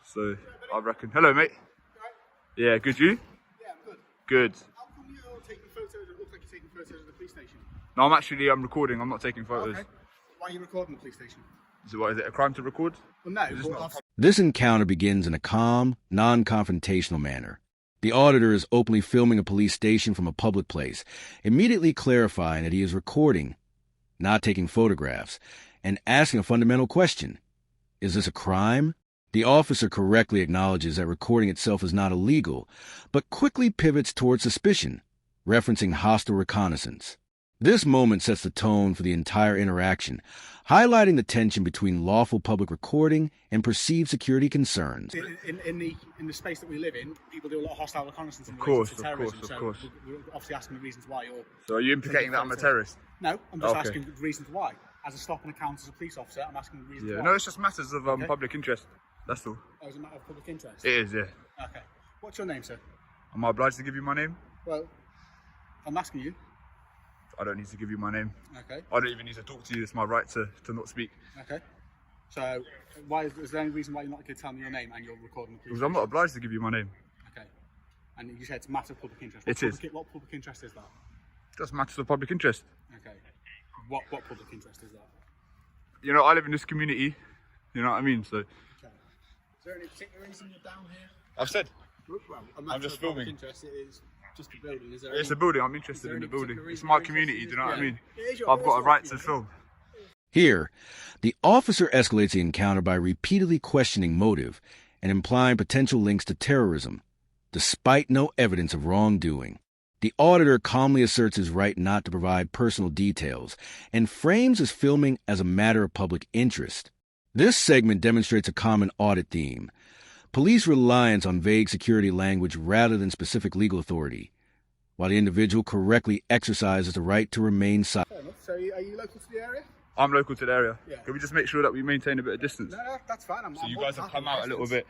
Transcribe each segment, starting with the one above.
So I reckon. Hello, mate. Yeah, good. You? Yeah, I'm good. Good. How come you're taking photos? It looks like you're taking photos of the police station. No, I'm recording. I'm not taking photos. Okay. Why are you recording the police station? So what is it? A crime to record? Well, no. Is this not This encounter begins in a calm, non-confrontational manner. The auditor is openly filming a police station from a public place, immediately clarifying that he is recording, not taking photographs, and asking a fundamental question. Is this a crime? The officer correctly acknowledges that recording itself is not illegal, but quickly pivots toward suspicion, referencing hostile reconnaissance. This moment sets the tone for the entire interaction, highlighting the tension between lawful public recording and perceived security concerns. In the space that we live in, people do a lot of hostile reconnaissance in course, relation to terrorism. of course. We're obviously asking the reasons why you're... So are you implicating that I'm a terrorist? No, I'm just asking the reasons why. As a stop and account as a police officer, I'm asking the reasons why. No, it's just matters of public interest. That's all. Oh, it's a matter of public interest? It is, yeah. Okay. What's your name, sir? Am I obliged to give you my name? Well, I'm asking you. I don't need to give you my name. Okay. I don't even need to talk to you. It's my right to not speak. Okay. So, is there any reason why you're not going to tell me your name and you're recording the police? Because I'm not obliged to give you my name. Okay. And you said it's a matter of public interest. It is. What public interest is that? Just matters of public interest. Okay. What public interest is that? You know, I live in this community. You know what I mean? So. Okay. Is there any particular reason you're down here? I've said. Well, I'm just filming. Interest, it is just a building. Is there It's a building. I'm interested in the building. It's my community. Do you know what I mean? I've I've got a right to film. Here, the officer escalates the encounter by repeatedly questioning motive and implying potential links to terrorism, despite no evidence of wrongdoing. The auditor calmly asserts his right not to provide personal details and frames his filming as a matter of public interest. This segment demonstrates a common audit theme: police reliance on vague security language rather than specific legal authority, while the individual correctly exercises the right to remain silent. Fair enough. So, are you local to the area? I'm local to the area. Yeah. Can we just make sure that we maintain a bit of distance? No, that's fine. So you guys have come out a little bit.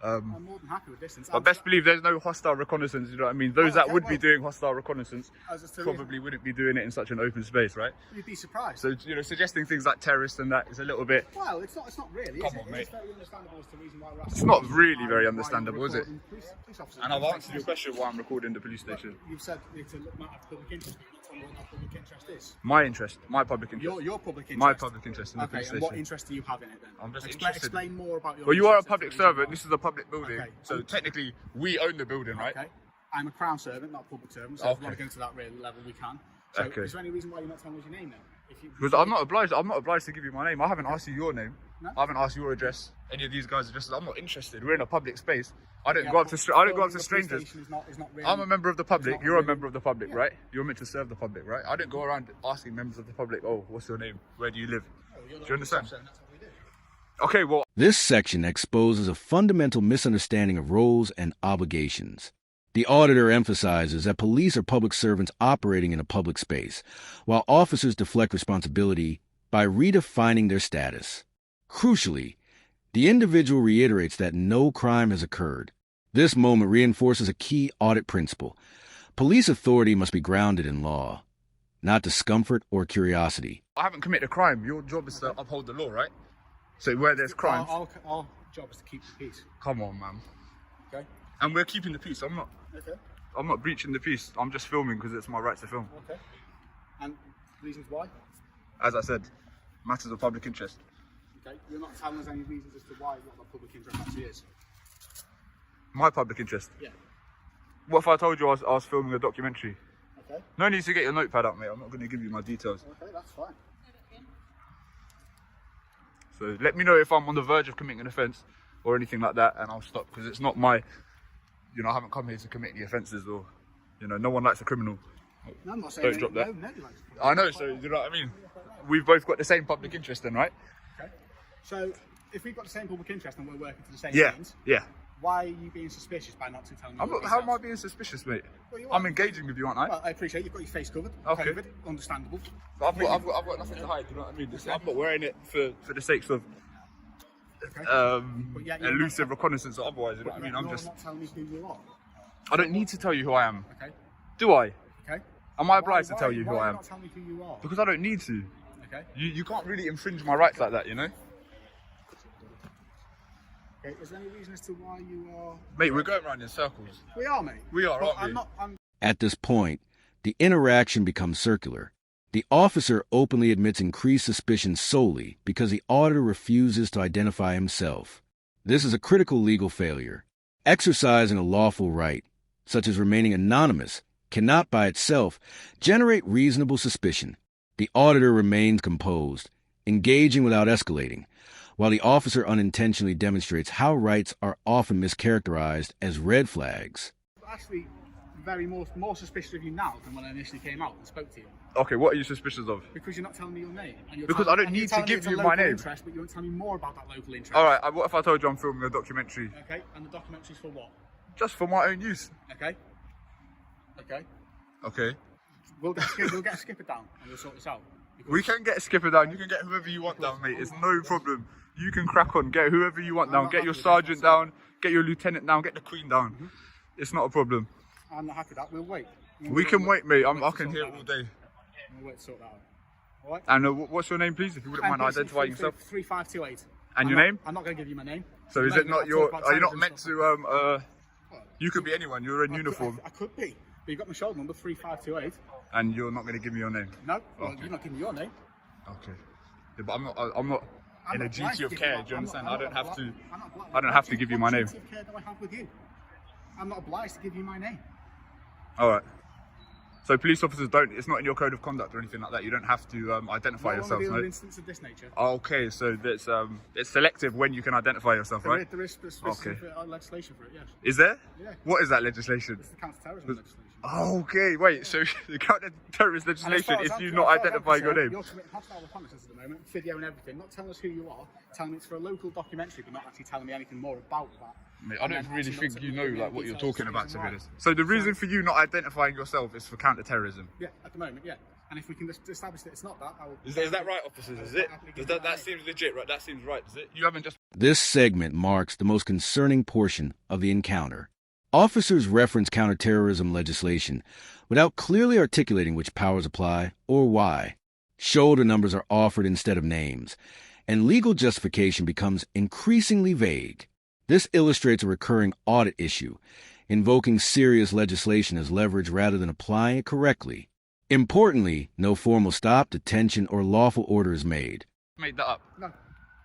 I'm more than happy with distance. But best believe there's no hostile reconnaissance, you know what I mean? Those that would be doing hostile reconnaissance probably wouldn't be doing it in such an open space, right? You'd be surprised. So, you know, suggesting things like terrorists and that is a little bit... Well, it's not really, Come on, mate. It's very understandable as to the reason why we're asking. It's not really very understandable, is it? Police officers. And I've answered your question why I'm recording the police station. You've said it's a matter of public interest, but you're not telling me what that public interest is. My interest, my public interest. Your public interest? My public interest in the okay, police and station. what interest do you have in it then? I'm just Explain more about your Well, you are a interest public as to the reason servant, why. this is a public building, Okay. so technically we own the building, right? Okay. I'm a crown servant, not a public servant, so if we want to go to that really level, we can. So is there any reason why you're not telling us your name then? Because I'm not obliged to give you my name. I haven't asked you your name. No? I haven't asked your address. Any of these guys' addresses. I'm not interested. We're in a public space. I don't go up to strangers. Is not really, I'm a member of the public. not You're a really- member of the public, Yeah. right? You're meant to serve the public, right? I don't go around asking members of the public, "Oh, what's your name? Where do you live?" you're Do you understand? That's what we do. Okay, well, This section exposes a fundamental misunderstanding of roles and obligations. The auditor emphasizes that police are public servants operating in a public space, while officers deflect responsibility by redefining their status. Crucially, the individual reiterates that no crime has occurred. This moment reinforces a key audit principle. Police authority must be grounded in law, not discomfort or curiosity. I haven't committed a crime. Your job is to uphold the law, right? So where there's crimes, Our job is to keep the peace. come on, man. Okay. And we're keeping the peace. I'm not breaching the peace. I'm just filming because it's my right to film. Okay. And reasons why? As I said, matters of public interest. Okay. You're not telling us any reasons as to why what the public interest actually is. My public interest. Yeah. What if I told you I was filming a documentary? Okay. No need to get your notepad out, mate. I'm not going to give you my details. Okay, that's fine. So let me know if I'm on the verge of committing an offence or anything like that, and I'll stop, because it's not my, you know, I haven't come here to commit any offences, or, you know, no one likes a criminal. No, I'm not saying Don't drop that. Nobody likes it. I know, so you know what I mean? We've both got the same public interest then, right? Okay. So if we've got the same public interest and we're working to the same Yeah, things, yeah. why are you being suspicious by not telling me? How am I being suspicious, mate? Well, you I'm are. engaging with you, aren't I? Well, I appreciate you've got your face covered. Okay. COVID, understandable. I've got nothing to hide, you know what I mean? I'm not wearing it for the sakes of Okay. But yet you're elusive not- reconnaissance or otherwise, you know what I mean? You're not telling me who you are. I don't need to tell you who I am. Okay. Do I? Okay. Am I obliged to Why- tell you who why I are am? not telling me who you are? Because I don't need to. Okay. You can't really infringe my rights like that, you know? Okay, is there any reason as to why you are... Mate, we're going around in circles. We are, mate. We are, But aren't we? At this point, the interaction becomes circular. The officer openly admits increased suspicion solely because the auditor refuses to identify himself. This is a critical legal failure. Exercising a lawful right, such as remaining anonymous, cannot by itself generate reasonable suspicion. The auditor remains composed, engaging without escalating, while the officer unintentionally demonstrates how rights are often mischaracterized as red flags. Actually, very more suspicious of you now than when I initially came out and spoke to you. Okay, what are you suspicious of? Because you're not telling me your name. And you're Because I don't need to give you my name. Interest, but you won't tell me more about that local interest. Alright, what if I told you I'm filming a documentary? Okay, and the documentary's for what? Just for my own use. Okay. Okay. Okay. We'll get a skipper down and we'll sort this out. We can get a skipper down. You can get whoever you want down, mate. It's no problem. You can crack on. Get whoever you want down. Get your sergeant down. Get your lieutenant down. Get the queen down. It's not a problem. I'm not happy with that. We'll wait. We can wait, mate. I can hear all day. We'll wait to sort that out. All right? And what's your name, please, if you wouldn't mind identifying yourself? 3528. And your name? I'm not going to give you my name. So is it not your... Are you not meant to... You could be anyone. You're in uniform. I could be. But you've got my shoulder number, 3528. And you're not going to give me your name? No. Well, you're not giving me your name. Okay. Yeah, but I'm not in a duty of care. Do you understand? I don't have to... I don't have to give you my name. What duty of care do I have with you? I'm not obliged to give you my name. Alright. So police officers don't, it's not in your code of conduct or anything like that. You don't have to identify yourself, no? no? Instance of this nature. Okay, so it's selective when you can identify yourself, right? There is specific legislation for it, yes. Is there? Yeah. What is that legislation? It's the counter-terrorism legislation. Okay, wait, so the counter-terrorist legislation is you not identifying your name? You're committing hostile reconnaissance at the moment, video and everything, not telling us who you are, telling me it's for a local documentary, but not actually telling me anything more about that. Mate, I don't really think you know like what you're talking about, to be honest. So the reason for you not identifying yourself is for counter-terrorism? Yeah, at the moment, yeah. And if we can just establish that it's not that, I will... Is that right, officers? Is it? That seems legit, right? That seems right, does it? You haven't just... This segment marks the most concerning portion of the encounter. Officers reference counterterrorism legislation without clearly articulating which powers apply or why. Shoulder numbers are offered instead of names, and legal justification becomes increasingly vague. This illustrates a recurring audit issue, invoking serious legislation as leverage rather than applying it correctly. Importantly, no formal stop, detention, or lawful order is made. Made that up? No.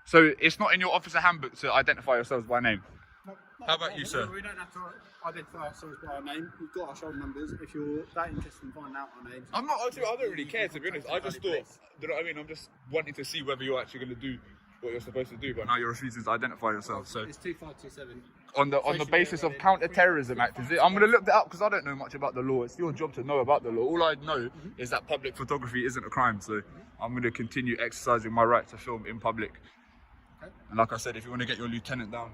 So it's not in your officer handbook to identify yourselves by name? No. How about you, sir? We don't have to identify ourselves by our name. We've got our shoulder numbers. If you're that interested in finding out our names... I don't really care, to be honest. I just thought, you know what I mean? I'm just wanting to see whether you're actually going to do what you're supposed to do, but now you're refusing to identify yourself. So it's 2527. On the basis of Counter-Terrorism Act, is it? I'm going to look that up because I don't know much about the law. It's your job to know about the law. All I know is that public photography isn't a crime, so I'm going to continue exercising my right to film in public. Okay. And like I said, if you want to get your lieutenant down,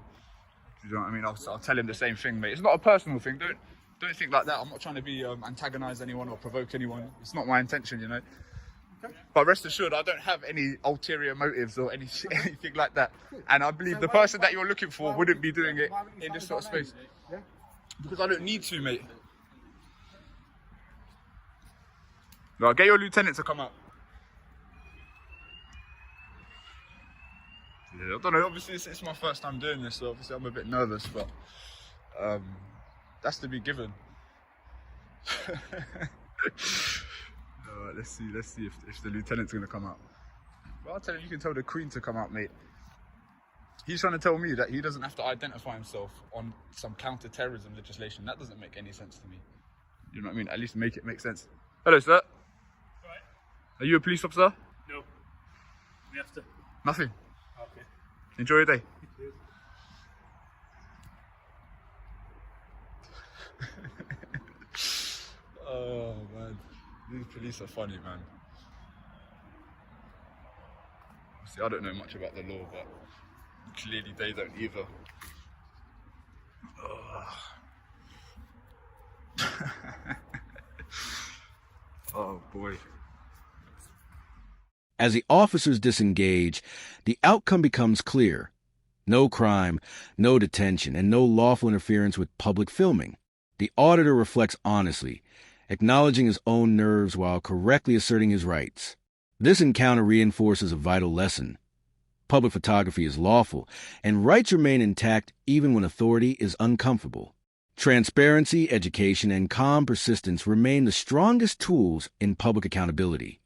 you know what I mean? I'll tell him the same thing, mate. It's not a personal thing. Don't think like that. I'm not trying to be antagonise anyone or provoke anyone. It's not my intention, you know. But rest assured, I don't have any ulterior motives or anything like that. And I believe the person that you're looking for wouldn't be doing it in this sort of space. Because I don't need to, mate. Right, get your lieutenant to come out. Yeah, I don't know, obviously it's my first time doing this, so obviously I'm a bit nervous, but that's to be given. Let's see if the lieutenant's gonna come out. Well, I'll tell you, you can tell the Queen to come out, mate. He's trying to tell me that he doesn't have to identify himself on some counter-terrorism legislation. That doesn't make any sense to me. You know what I mean? At least make it make sense. Hello, sir. Right. Are you a police officer? No. We have to. Nothing. Okay. Enjoy your day. Oh, man. These police are funny, man. See, I don't know much about the law, but clearly they don't either. Oh, boy. As the officers disengage, the outcome becomes clear. No crime, no detention, and no lawful interference with public filming. The auditor reflects honestly, acknowledging his own nerves while correctly asserting his rights. This encounter reinforces a vital lesson. Public photography is lawful, and rights remain intact even when authority is uncomfortable. Transparency, education, and calm persistence remain the strongest tools in public accountability.